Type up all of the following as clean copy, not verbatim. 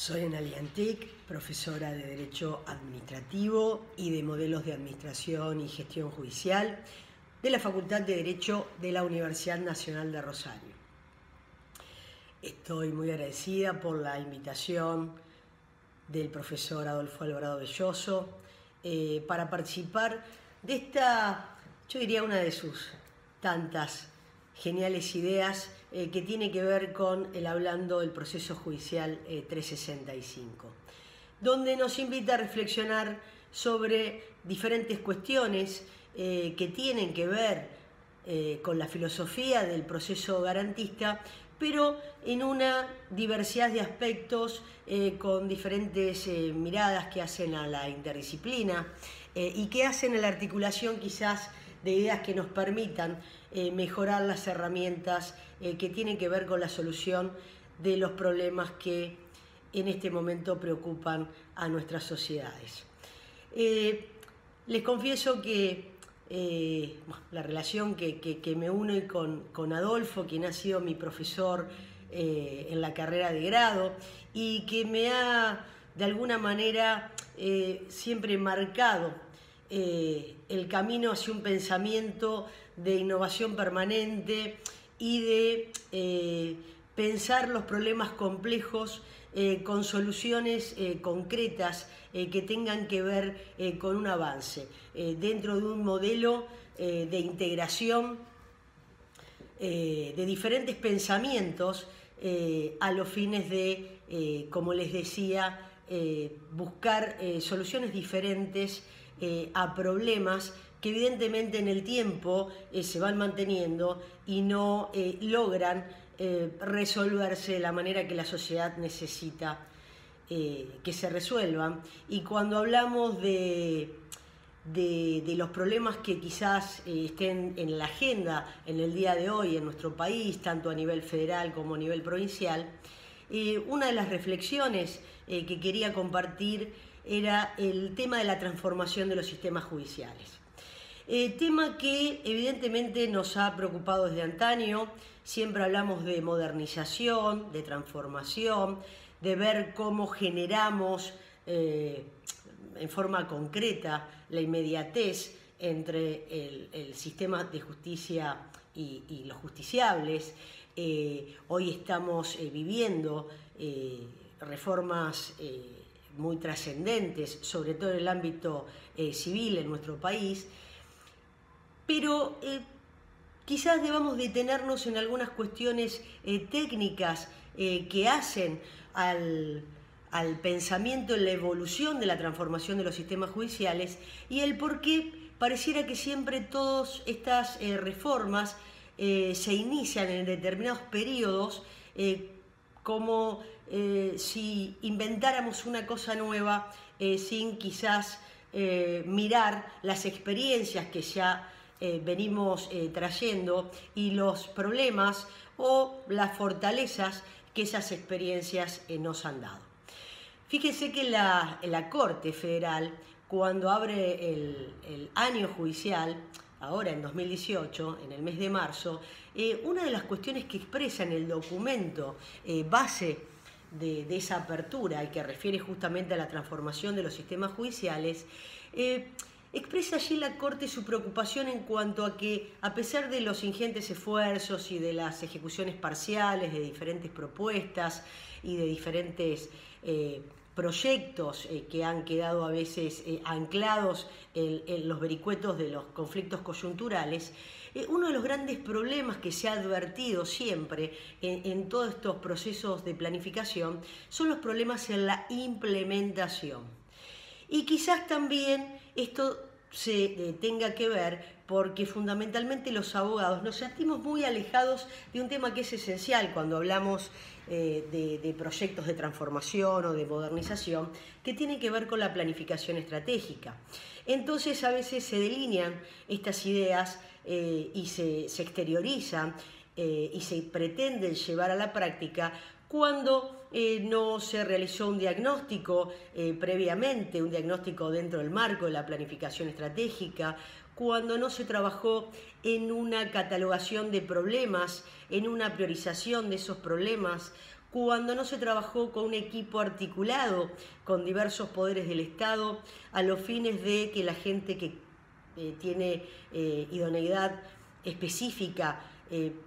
Soy Analia Antic, profesora de Derecho Administrativo y de Modelos de Administración y Gestión Judicial de la Facultad de Derecho de la Universidad Nacional de Rosario. Estoy muy agradecida por la invitación del profesor Adolfo Alvarado Belloso para participar de esta, yo diría, una de sus tantas geniales ideas que tiene que ver con el Hablando del Proceso Judicial 365, donde nos invita a reflexionar sobre diferentes cuestiones que tienen que ver con la filosofía del proceso garantista, pero en una diversidad de aspectos con diferentes miradas que hacen a la interdisciplina y que hacen a la articulación quizás de ideas que nos permitan mejorar las herramientas que tienen que ver con la solución de los problemas que en este momento preocupan a nuestras sociedades. Les confieso que la relación que me une con Adolfo, quien ha sido mi profesor en la carrera de grado y que me ha de alguna manera siempre marcado el camino hacia un pensamiento de innovación permanente y de pensar los problemas complejos con soluciones concretas que tengan que ver con un avance dentro de un modelo de integración de diferentes pensamientos a los fines de, como les decía, buscar soluciones diferentes a problemas que evidentemente en el tiempo se van manteniendo y no logran resolverse de la manera que la sociedad necesita que se resuelvan. Y cuando hablamos de los problemas que quizás estén en la agenda en el día de hoy en nuestro país, tanto a nivel federal como a nivel provincial, una de las reflexiones que quería compartir era el tema de la transformación de los sistemas judiciales. Tema que evidentemente nos ha preocupado desde antaño. Siempre hablamos de modernización, de transformación, de ver cómo generamos en forma concreta la inmediatez entre el sistema de justicia y los justiciables. Hoy estamos viviendo reformas muy trascendentes, sobre todo en el ámbito civil en nuestro país, pero quizás debamos detenernos en algunas cuestiones técnicas que hacen al pensamiento en la evolución de la transformación de los sistemas judiciales y el por qué pareciera que siempre todas estas reformas se inician en determinados periodos como si inventáramos una cosa nueva sin quizás mirar las experiencias que ya venimos trayendo y los problemas o las fortalezas que esas experiencias nos han dado. Fíjense que la Corte Federal, cuando abre el año judicial, ahora en 2018, en el mes de marzo, una de las cuestiones que expresa en el documento base de esa apertura y que refiere justamente a la transformación de los sistemas judiciales, expresa allí la Corte su preocupación en cuanto a que, a pesar de los ingentes esfuerzos y de las ejecuciones parciales de diferentes propuestas y de diferentes proyectos que han quedado a veces anclados en los vericuetos de los conflictos coyunturales, uno de los grandes problemas que se ha advertido siempre en todos estos procesos de planificación son los problemas en la implementación. Y quizás también esto se tenga que ver porque fundamentalmente los abogados nos sentimos muy alejados de un tema que es esencial cuando hablamos de proyectos de transformación o de modernización, que tiene que ver con la planificación estratégica. Entonces a veces se delinean estas ideas y se exteriorizan y se pretenden llevar a la práctica cuando no se realizó un diagnóstico previamente, un diagnóstico dentro del marco de la planificación estratégica, cuando no se trabajó en una catalogación de problemas, en una priorización de esos problemas, cuando no se trabajó con un equipo articulado con diversos poderes del Estado a los fines de que la gente que tiene idoneidad específica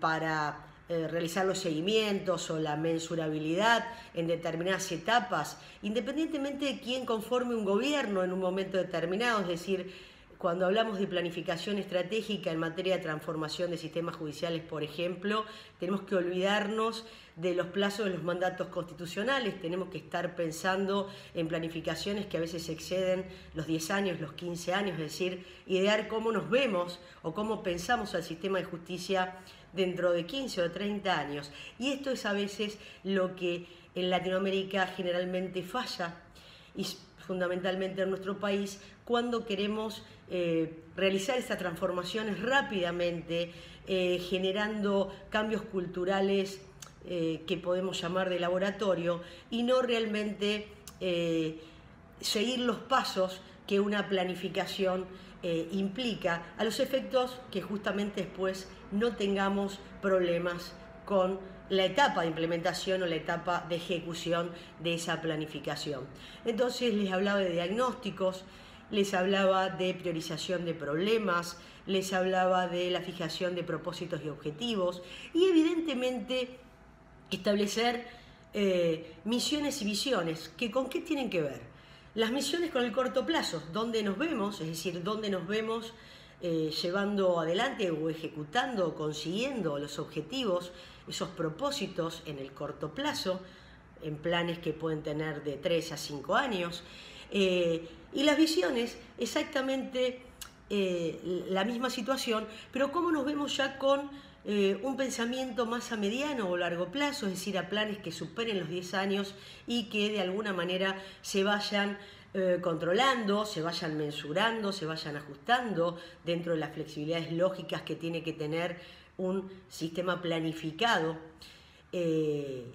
para realizar los seguimientos o la mensurabilidad en determinadas etapas, independientemente de quién conforme un gobierno en un momento determinado, es decir, cuando hablamos de planificación estratégica en materia de transformación de sistemas judiciales, por ejemplo, tenemos que olvidarnos de los plazos de los mandatos constitucionales, tenemos que estar pensando en planificaciones que a veces exceden los 10 años, los 15 años, es decir, idear cómo nos vemos o cómo pensamos al sistema de justicia dentro de 15 o 30 años. Y esto es a veces lo que en Latinoamérica generalmente falla, y fundamentalmente en nuestro país, cuando queremos realizar estas transformaciones rápidamente, generando cambios culturales que podemos llamar de laboratorio, y no realmente seguir los pasos que una planificación implica, a los efectos que justamente después no tengamos problemas con la etapa de implementación o la etapa de ejecución de esa planificación. Entonces les hablaba de diagnósticos, les hablaba de priorización de problemas, les hablaba de la fijación de propósitos y objetivos, y evidentemente establecer misiones y visiones, que ¿con qué tienen que ver? Las misiones con el corto plazo, dónde nos vemos, es decir, dónde nos vemos llevando adelante o ejecutando o consiguiendo los objetivos, esos propósitos en el corto plazo, en planes que pueden tener de 3 a 5 años, y las visiones, exactamente la misma situación, pero cómo nos vemos ya con un pensamiento más a mediano o largo plazo, es decir, a planes que superen los 10 años y que de alguna manera se vayan controlando, se vayan mensurando, se vayan ajustando dentro de las flexibilidades lógicas que tiene que tener un sistema planificado de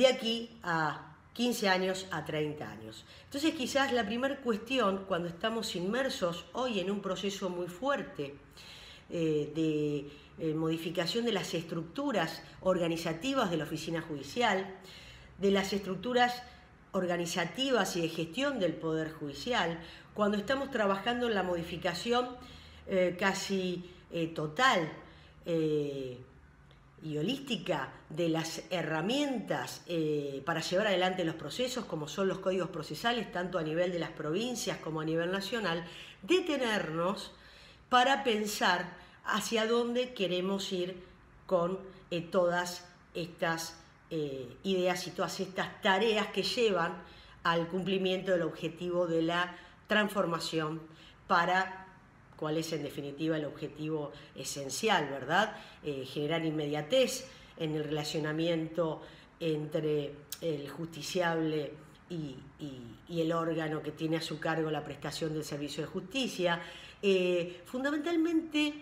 aquí a 15 años a 30 años. Entonces quizás la primera cuestión, cuando estamos inmersos hoy en un proceso muy fuerte de modificación de las estructuras organizativas de la oficina judicial, de las estructuras organizativas y de gestión del Poder Judicial, cuando estamos trabajando en la modificación casi total y holística de las herramientas para llevar adelante los procesos, como son los códigos procesales, tanto a nivel de las provincias como a nivel nacional, detenernos para pensar hacia dónde queremos ir con todas estas ideas y todas estas tareas que llevan al cumplimiento del objetivo de la transformación, para cuál es en definitiva el objetivo esencial, ¿verdad? Generar inmediatez en el relacionamiento entre el justiciable y el órgano que tiene a su cargo la prestación del servicio de justicia, fundamentalmente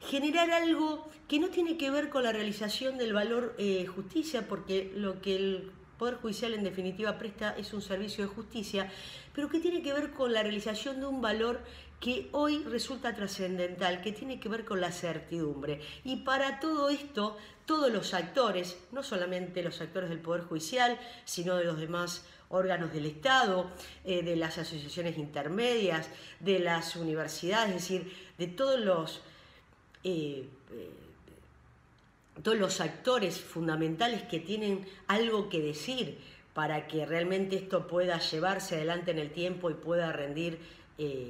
generar algo que no tiene que ver con la realización del valor justicia, porque lo que el Poder Judicial en definitiva presta es un servicio de justicia, pero que tiene que ver con la realización de un valor que hoy resulta trascendental, que tiene que ver con la certidumbre. Y para todo esto, todos los actores, no solamente los actores del Poder Judicial, sino de los demás órganos del Estado, de las asociaciones intermedias, de las universidades, es decir, de todos los actores fundamentales que tienen algo que decir para que realmente esto pueda llevarse adelante en el tiempo y pueda rendir,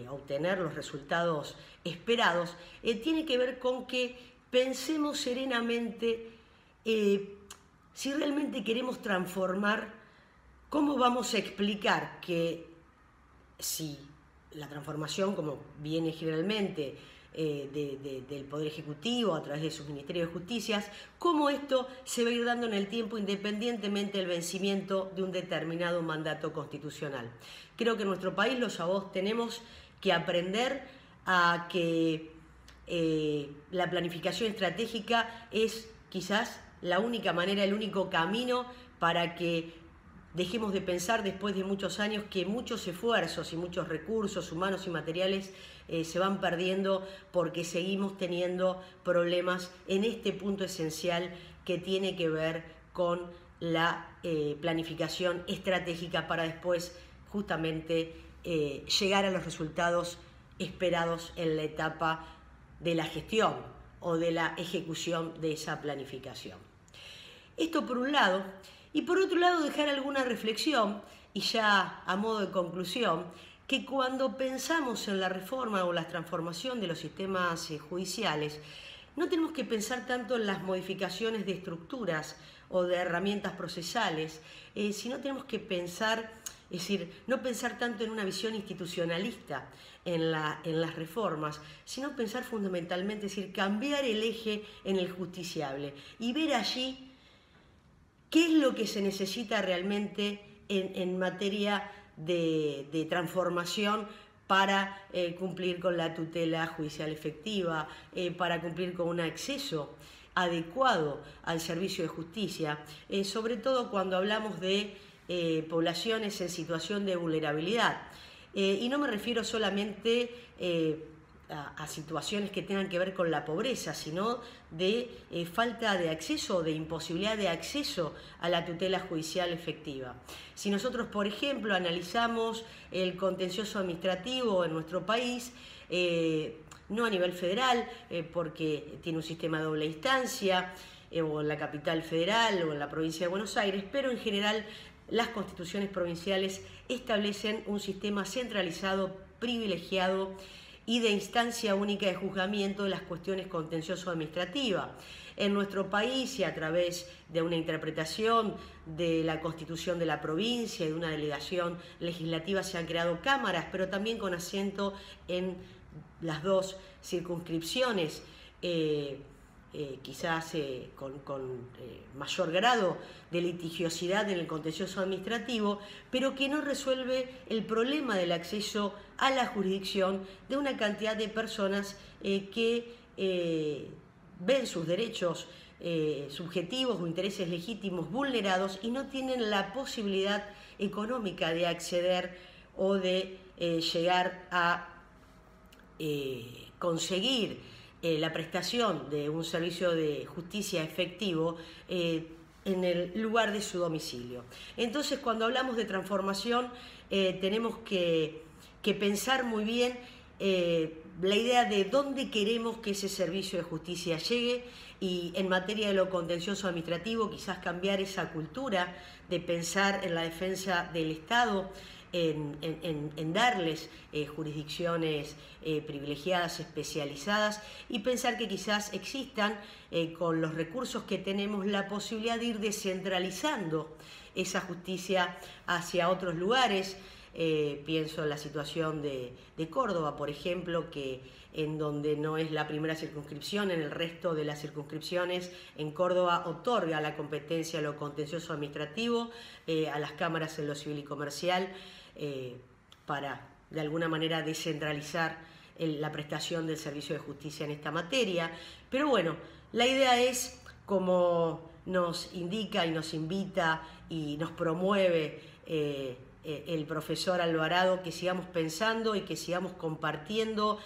obtener los resultados esperados, tiene que ver con que pensemos serenamente si realmente queremos transformar, cómo vamos a explicar que si la transformación, como viene generalmente del Poder Ejecutivo a través de sus ministerios de justicias, cómo esto se va a ir dando en el tiempo independientemente del vencimiento de un determinado mandato constitucional. Creo que en nuestro país los abogados tenemos que aprender a que la planificación estratégica es quizás la única manera, el único camino para que dejemos de pensar después de muchos años que muchos esfuerzos y muchos recursos humanos y materiales se van perdiendo porque seguimos teniendo problemas en este punto esencial que tiene que ver con la planificación estratégica para después justamente llegar a los resultados esperados en la etapa de la gestión o de la ejecución de esa planificación. Esto por un lado, y por otro lado dejar alguna reflexión, y ya a modo de conclusión, que cuando pensamos en la reforma o la transformación de los sistemas judiciales, no tenemos que pensar tanto en las modificaciones de estructuras o de herramientas procesales, sino tenemos que pensar, es decir, no pensar tanto en una visión institucionalista en las reformas, sino pensar fundamentalmente, es decir, cambiar el eje en el justiciable y ver allí qué es lo que se necesita realmente en materia de transformación para cumplir con la tutela judicial efectiva, para cumplir con un acceso adecuado al servicio de justicia, sobre todo cuando hablamos de poblaciones en situación de vulnerabilidad. Y no me refiero solamente a situaciones que tengan que ver con la pobreza, sino de falta de acceso, de imposibilidad de acceso a la tutela judicial efectiva. Si nosotros, por ejemplo, analizamos el contencioso administrativo en nuestro país, no a nivel federal, porque tiene un sistema de doble instancia, o en la capital federal o en la provincia de Buenos Aires, pero en general las constituciones provinciales establecen un sistema centralizado, privilegiado y de instancia única de juzgamiento de las cuestiones contencioso-administrativas. En nuestro país, y a través de una interpretación de la Constitución de la provincia y de una delegación legislativa, se han creado cámaras, pero también con asiento en las dos circunscripciones, quizás con mayor grado de litigiosidad en el contencioso administrativo, pero que no resuelve el problema del acceso a la jurisdicción de una cantidad de personas que ven sus derechos subjetivos o intereses legítimos vulnerados y no tienen la posibilidad económica de acceder o de llegar a conseguir la prestación de un servicio de justicia efectivo en el lugar de su domicilio. Entonces, cuando hablamos de transformación, tenemos que pensar muy bien la idea de dónde queremos que ese servicio de justicia llegue, y en materia de lo contencioso administrativo quizás cambiar esa cultura de pensar en la defensa del Estado, en darles jurisdicciones privilegiadas, especializadas, y pensar que quizás existan con los recursos que tenemos la posibilidad de ir descentralizando esa justicia hacia otros lugares. Pienso en la situación de Córdoba, por ejemplo, que en donde no es la primera circunscripción, en el resto de las circunscripciones, en Córdoba otorga la competencia a lo contencioso administrativo, a las cámaras en lo civil y comercial, para de alguna manera descentralizar la prestación del servicio de justicia en esta materia. Pero bueno, la idea es, como nos indica y nos invita y nos promueve el profesor Alvarado, que sigamos pensando y que sigamos compartiendo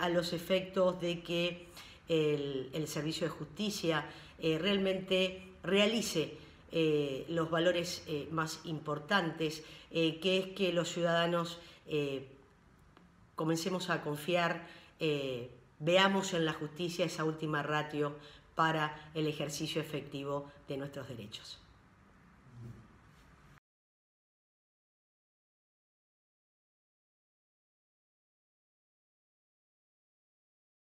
a los efectos de que el servicio de justicia realmente realice los valores más importantes, que es que los ciudadanos comencemos a confiar, veamos en la justicia esa última ratio para el ejercicio efectivo de nuestros derechos.